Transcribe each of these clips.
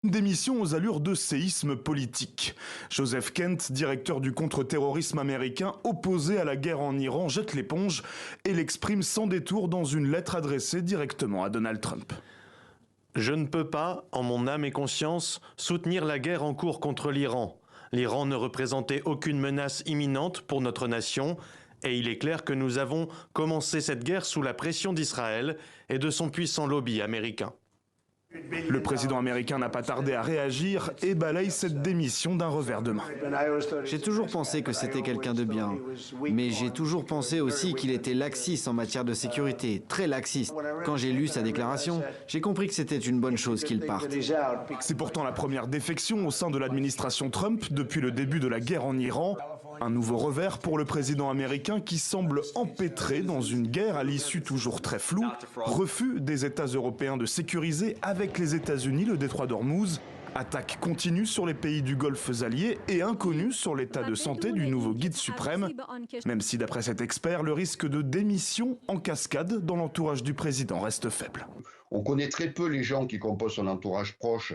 Une démission aux allures de séisme politique. Joseph Kent, directeur du contre-terrorisme américain opposé à la guerre en Iran, jette l'éponge et l'exprime sans détour dans une lettre adressée directement à Donald Trump. Je ne peux pas, en mon âme et conscience, soutenir la guerre en cours contre l'Iran. L'Iran ne représentait aucune menace imminente pour notre nation et il est clair que nous avons commencé cette guerre sous la pression d'Israël et de son puissant lobby américain. Le président américain n'a pas tardé à réagir et balaye cette démission d'un revers de main. J'ai toujours pensé que c'était quelqu'un de bien, mais j'ai toujours pensé aussi qu'il était laxiste en matière de sécurité, très laxiste. Quand j'ai lu sa déclaration, j'ai compris que c'était une bonne chose qu'il parte. C'est pourtant la première défection au sein de l'administration Trump depuis le début de la guerre en Iran. Un nouveau revers pour le président américain qui semble empêtré dans une guerre à l'issue toujours très floue. Refus des États européens de sécuriser avec les États-Unis le détroit d'Ormuz. Attaque continue sur les pays du Golfe alliés et inconnue sur l'état de santé du nouveau guide suprême. Même si d'après cet expert, le risque de démission en cascade dans l'entourage du président reste faible. On connaît très peu les gens qui composent son entourage proche.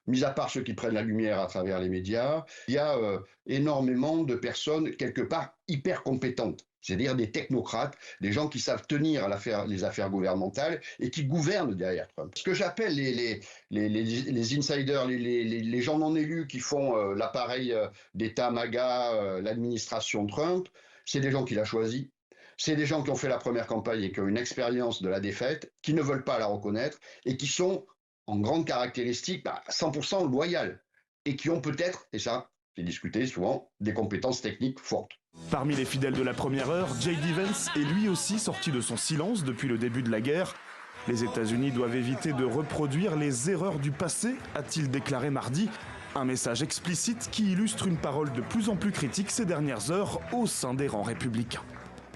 Mis à part ceux qui prennent la lumière à travers les médias, il y a énormément de personnes, quelque part, hyper compétentes. C'est-à-dire des technocrates, des gens qui savent tenir les affaires gouvernementales et qui gouvernent derrière Trump. Ce que j'appelle les insiders, les gens non élus qui font l'appareil d'État MAGA, l'administration Trump, c'est des gens qu'il a choisis. C'est des gens qui ont fait la première campagne et qui ont une expérience de la défaite, qui ne veulent pas la reconnaître et qui sont en grande caractéristique 100% loyales et qui ont peut-être, et ça c'est discuté souvent, des compétences techniques fortes. Parmi les fidèles de la première heure, J.D. Vance est lui aussi sorti de son silence depuis le début de la guerre. Les États-Unis doivent éviter de reproduire les erreurs du passé, a-t-il déclaré mardi. Un message explicite qui illustre une parole de plus en plus critique ces dernières heures au sein des rangs républicains.